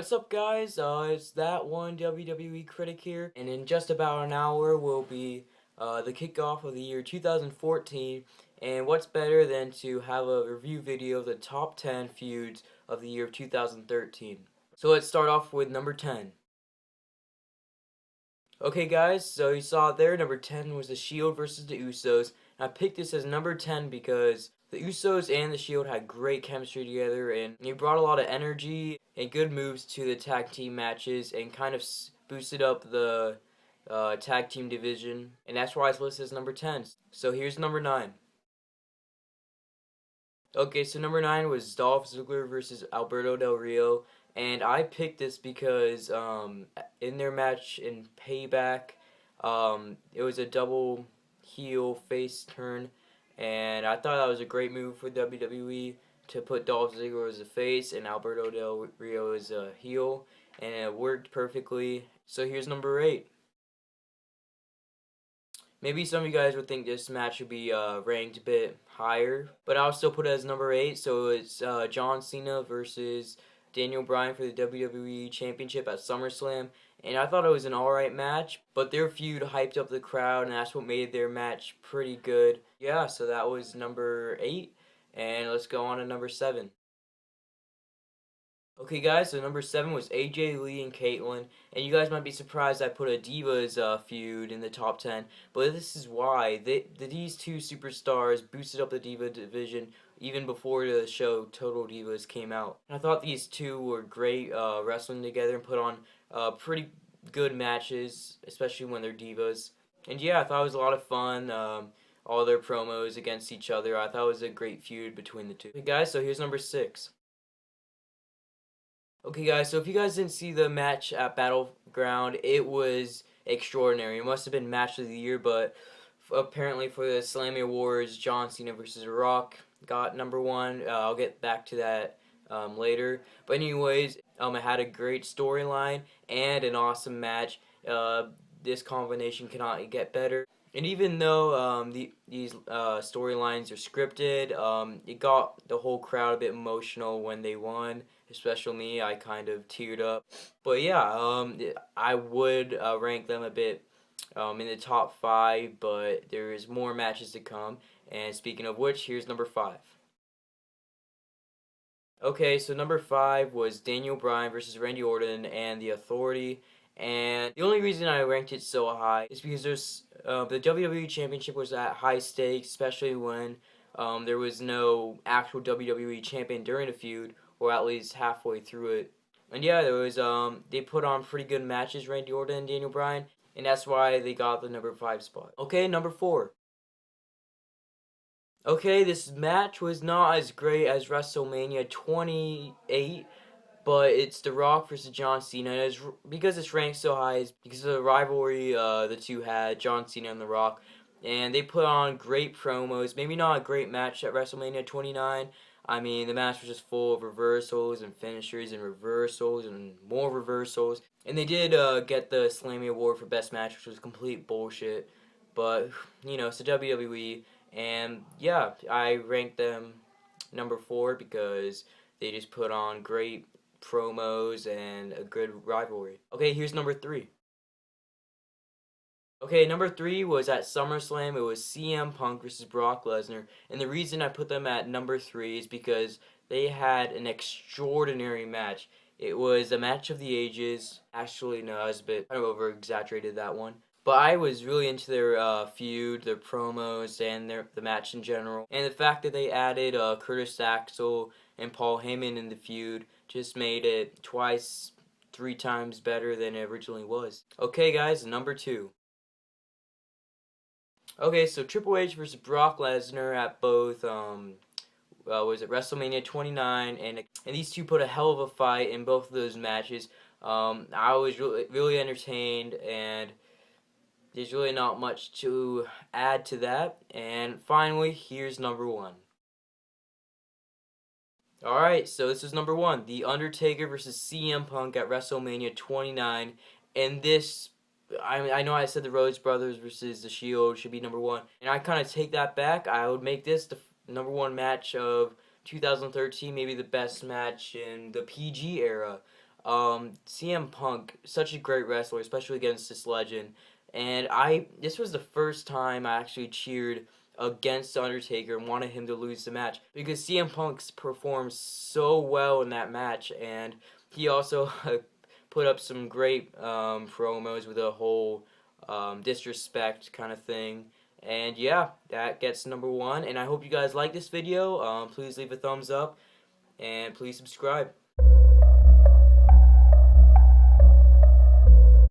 What's up, guys? It's that one WWE critic here, and in just about an hour will be the kickoff of the year 2014. And what's better than to have a review video of the top 10 feuds of the year of 2013? So let's start off with number 10. Okay, guys, so you saw it there. Number 10 was the Shield versus the Usos. And I picked this as number 10 because the Usos and the Shield had great chemistry together, and they brought a lot of energy and good moves to the tag team matches and kind of boosted up the tag team division. And that's why it's listed as number 10. So here's number 9. Okay, so number 9 was Dolph Ziggler versus Alberto Del Rio. And I picked this because in their match in Payback, it was a double heel face turn. And I thought that was a great move for WWE to put Dolph Ziggler as a face and Alberto Del Rio as a heel. And it worked perfectly. So here's number 8. Maybe some of you guys would think this match would be ranked a bit higher, but I'll still put it as number 8. So it's John Cena versus Daniel Bryan for the WWE Championship at SummerSlam. And I thought it was an alright match, but their feud hyped up the crowd, and that's what made their match pretty good. Yeah, so that was number 8, and let's go on to number 7. Okay, guys, so number 7 was AJ Lee and Caitlyn, and you guys might be surprised I put a Divas feud in the top 10, but this is why. These two superstars boosted up the Diva division even before the show Total Divas came out. And I thought these two were great wrestling together and put on pretty good matches, especially when they're Divas. And yeah, I thought it was a lot of fun. All their promos against each other. I thought it was a great feud between the two. Okay, guys, so here's number 6. Okay, guys, so if you guys didn't see the match at Battleground, it was extraordinary. It must have been match of the year, but apparently for the Slammy Awards, John Cena versus Rock got number 1. I'll get back to that later. But anyways, it had a great storyline and an awesome match. This combination cannot get better. And even though these storylines are scripted, it got the whole crowd a bit emotional when they won. Especially me, I kind of teared up. But yeah, I would rank them a bit in the top 5, but there is more matches to come. And speaking of which, here's number 5. Okay, so number 5 was Daniel Bryan versus Randy Orton and the Authority. And the only reason I ranked it so high is because the WWE Championship was at high stakes, especially when there was no actual WWE champion during the feud, or at least halfway through it. And yeah, there was they put on pretty good matches, Randy Orton and Daniel Bryan, and that's why they got the number 5 spot. Okay, number 4. Okay, this match was not as great as WrestleMania 28, but it's The Rock versus John Cena. And because it's ranked so high is because of the rivalry the two had, John Cena and The Rock. And they put on great promos. Maybe not a great match at WrestleMania 29. I mean, the match was just full of reversals and finishers and reversals and more reversals. And they did get the Slammy Award for Best Match, which was complete bullshit. But, you know, it's the WWE. And, yeah, I ranked them number 4 because they just put on great promos and a good rivalry. Okay, here's number 3. Okay, number 3 was at SummerSlam. It was CM Punk versus Brock Lesnar. And the reason I put them at number 3 is because they had an extraordinary match. It was a match of the ages. Actually, no, I was a bit kind of over-exaggerated that one. But I was really into their feud, their promos, and the match in general. And the fact that they added Curtis Axel and Paul Heyman in the feud just made it twice, 3 times better than it originally was. Okay, guys, number 2. Okay, so Triple H versus Brock Lesnar at both was it WrestleMania 29, and these two put a hell of a fight in both of those matches. I was really entertained, and there's really not much to add to that. And finally, here's number 1. Alright, so this is number 1. The Undertaker versus CM Punk at WrestleMania 29. And this, I know I said the Rhodes Brothers versus the Shield should be number 1. And I kind of take that back. I would make this the number 1 match of 2013. Maybe the best match in the PG era. CM Punk, such a great wrestler, especially against this legend. And this was the first time I actually cheered against the Undertaker and wanted him to lose the match because CM Punk performed so well in that match, and he also put up some great promos with a whole disrespect kind of thing. And yeah, that gets number one. And I hope you guys like this video. Please leave a thumbs up and please subscribe.